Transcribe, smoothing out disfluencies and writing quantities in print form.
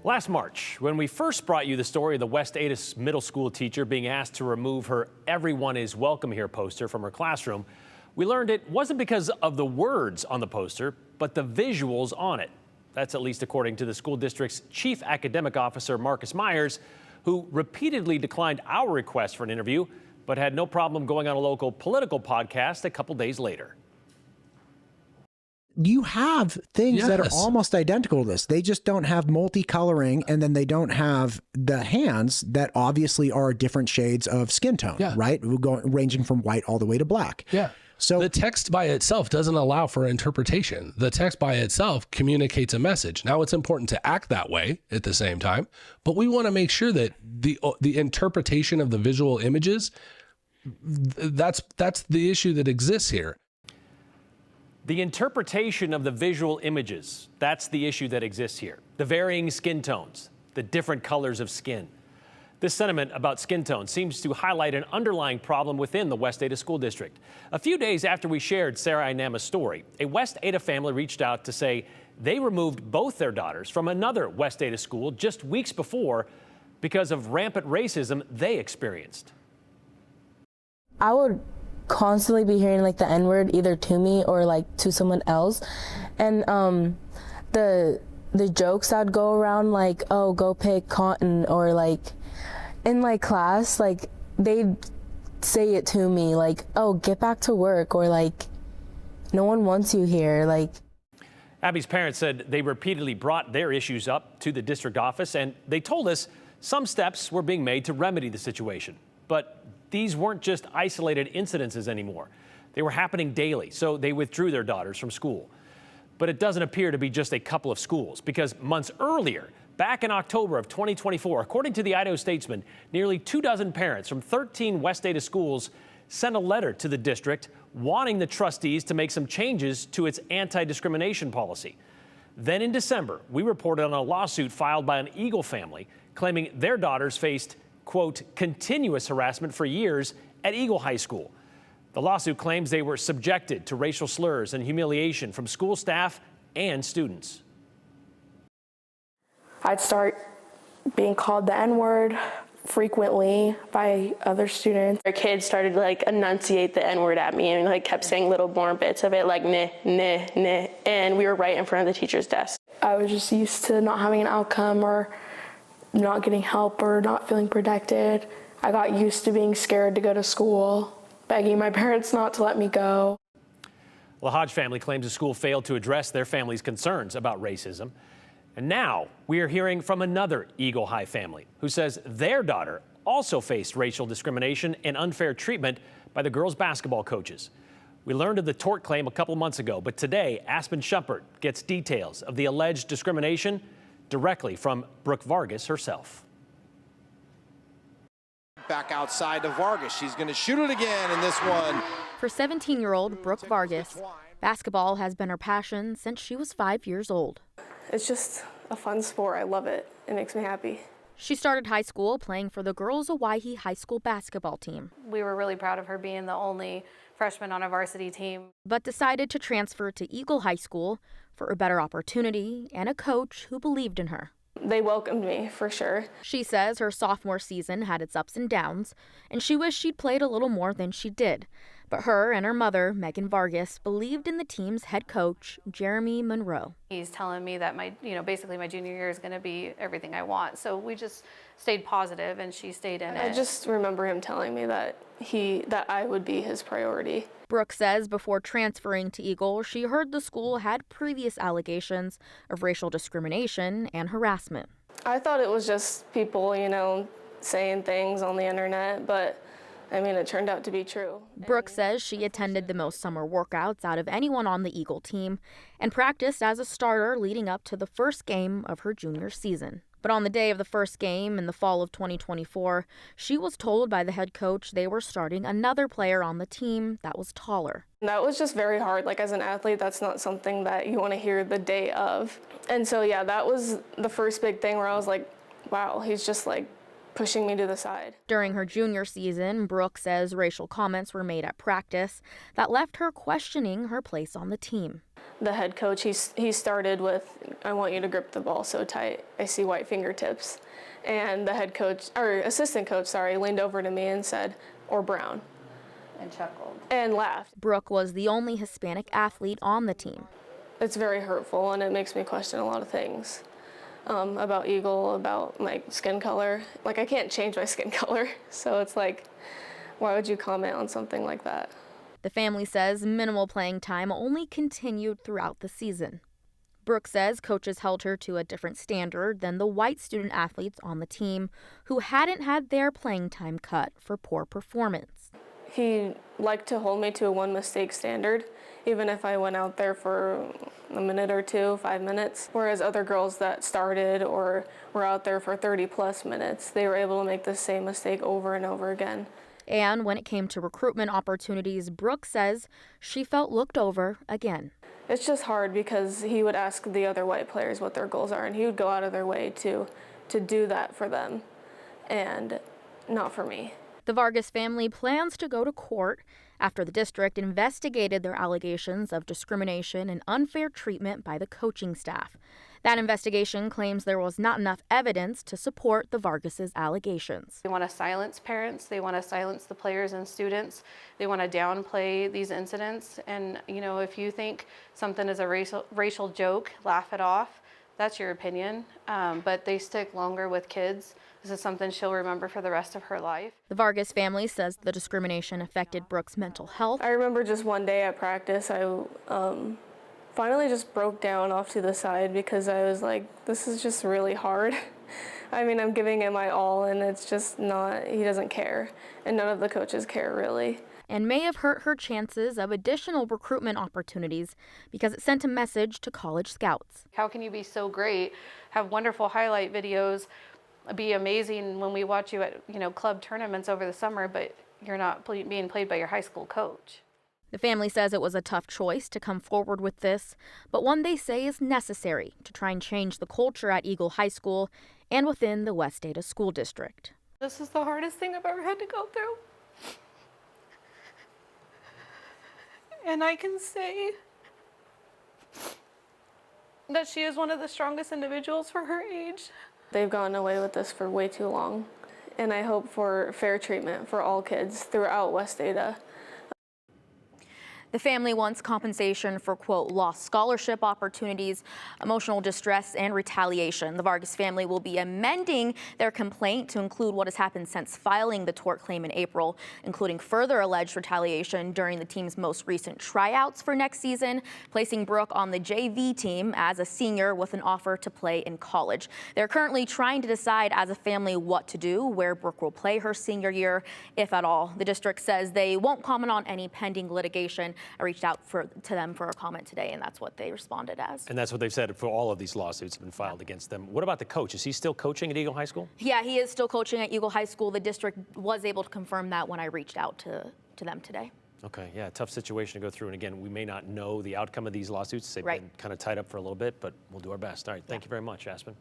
Last March, when we first brought you the story of the West Ada middle school teacher being asked to remove her "Everyone is Welcome Here" poster from her classroom, we learned it wasn't because of the words on the poster, but the visuals on it. That's at least according to the school district's chief academic officer, Marcus Myers, who repeatedly declined our request for an interview, but had no problem going on a local political podcast a couple days later. You have things that are almost identical to this. They just don't have multicoloring, and then they don't have the hands that obviously are different shades of skin tone, right? Ranging from white all the way to black. Yeah. So the text by itself doesn't allow for interpretation. The text by itself communicates a message. Now, it's important to act that way at the same time, but we want to make sure that the interpretation of the visual images, that's the issue that exists here. The interpretation of the visual images, that's the issue that exists here. The varying skin tones, the different colors of skin. This sentiment about skin tone seems to highlight an underlying problem within the West Ada School District. A few days after we shared Sarah Inama's story, a West Ada family reached out to say they removed both their daughters from another West Ada school just weeks before because of rampant racism they experienced. I would constantly be hearing like the N-word either to me or like to someone else, and the jokes that would go around like, oh, go pick cotton, or like in my class, like they'd say it to me like, oh, get back to work, or like, no one wants you here. Like, Abby's parents said they repeatedly brought their issues up to the district office, and they told us some steps were being made to remedy the situation. But these weren't just isolated incidences anymore. They were happening daily, so they withdrew their daughters from school. But it doesn't appear to be just a couple of schools, because months earlier, back in October of 2024, according to the Idaho Statesman, nearly 24 parents from 13 West Ada schools sent a letter to the district wanting the trustees to make some changes to its anti-discrimination policy. Then in December, we reported on a lawsuit filed by an Eagle family claiming their daughters faced, quote, continuous harassment for years at Eagle High School. The lawsuit claims they were subjected to racial slurs and humiliation from school staff and students. I'd start being called the N-word frequently by other students. Our kids started to like enunciate the N-word at me and like kept saying little more bits of it, like nah, nah, nah, and we were right in front of the teacher's desk. I was just used to not having an outcome, or not getting help, or not feeling protected. I got used to being scared to go to school, begging my parents not to let me go. The Hodge family claims the school failed to address their family's concerns about racism. And now we are hearing from another Eagle High family who says their daughter also faced racial discrimination and unfair treatment by the girls' basketball coaches. We learned of the tort claim a couple months ago, but today Aspen Shumpert gets details of the alleged discrimination directly from Brooke Vargas herself. Back outside to Vargas. She's going to shoot it again in this one. For 17-year-old Brooke Vargas, basketball has been her passion since she was 5 years old. It's just a fun sport. I love it. It makes me happy. She started high school playing for the girls' Owyhee High School basketball team. We were really proud of her being the only freshman on a varsity team. But decided to transfer to Eagle High School for a better opportunity and a coach who believed in her. They welcomed me, for sure. She says her sophomore season had its ups and downs, and she wished she'd played a little more than she did. But her and her mother, Megan Vargas, believed in the team's head coach, Jeremy Monroe. He's telling me that basically my junior year is going to be everything I want. So we just stayed positive, and she stayed in it. I just remember him telling me that I would be his priority. Brooke says before transferring to Eagle, she heard the school had previous allegations of racial discrimination and harassment. I thought it was just people, saying things on the internet, but I mean, it turned out to be true. Brooke says she attended the most summer workouts out of anyone on the Eagle team and practiced as a starter leading up to the first game of her junior season. But on the day of the first game in the fall of 2024, she was told by the head coach they were starting another player on the team that was taller. That was just very hard. Like, as an athlete, that's not something that you want to hear the day of. And so, yeah, that was the first big thing where I was like, wow, he's just like pushing me to the side. During her junior season, Brooke says racial comments were made at practice that left her questioning her place on the team. The head coach, he started with, "I want you to grip the ball so tight, I see white fingertips." And the head coach, or assistant coach, sorry, leaned over to me and said, "Or brown." And chuckled. And laughed. Brooke was the only Hispanic athlete on the team. It's very hurtful, and it makes me question a lot of things about Eagle, about my skin color. Like, I can't change my skin color, so it's like, why would you comment on something like that? The family says minimal playing time only continued throughout the season. Brooke says coaches held her to a different standard than the white student athletes on the team who hadn't had their playing time cut for poor performance. He liked to hold me to a one mistake standard, even if I went out there for a minute or two, 5 minutes. Whereas other girls that started or were out there for 30+ minutes, they were able to make the same mistake over and over again. And when it came to recruitment opportunities, Brooke says she felt looked over again. It's just hard because he would ask the other white players what their goals are, and he would go out of their way to do that for them, and not for me. The Vargas family plans to go to court after the district investigated their allegations of discrimination and unfair treatment by the coaching staff. That investigation claims there was not enough evidence to support the Vargas' allegations. They want to silence parents. They want to silence the players and students. They want to downplay these incidents. And, if you think something is a racial joke, laugh it off. That's your opinion. But they stick longer with kids. This is something she'll remember for the rest of her life. The Vargas family says the discrimination affected Brooke's mental health. I remember just one day at practice, I finally just broke down off to the side because I was like, this is just really hard. I mean, I'm giving it my all, and it's just not, he doesn't care. And none of the coaches care, really. And may have hurt her chances of additional recruitment opportunities because it sent a message to college scouts. How can you be so great, have wonderful highlight videos, be amazing when we watch you at, club tournaments over the summer, but you're not being played by your high school coach? The family says it was a tough choice to come forward with this, but one they say is necessary to try and change the culture at Eagle High School and within the West Ada School District. This is the hardest thing I've ever had to go through. And I can say that she is one of the strongest individuals for her age. They've gotten away with this for way too long, and I hope for fair treatment for all kids throughout West Ada. The family wants compensation for, quote, lost scholarship opportunities, emotional distress, and retaliation. The Vargas family will be amending their complaint to include what has happened since filing the tort claim in April, including further alleged retaliation during the team's most recent tryouts for next season, placing Brooke on the JV team as a senior with an offer to play in college. They're currently trying to decide as a family what to do, where Brooke will play her senior year, if at all. The district says they won't comment on any pending litigation. I reached out to them for a comment today, and that's what they responded as. And that's what they've said for all of these lawsuits have been filed against them. What about the coach? Is he still coaching at Eagle High School? Yeah, he is still coaching at Eagle High School. The district was able to confirm that when I reached out to them today. Okay, yeah, tough situation to go through. And again, we may not know the outcome of these lawsuits. They've been kind of tied up for a little bit, but we'll do our best. All right, thank you very much, Aspen.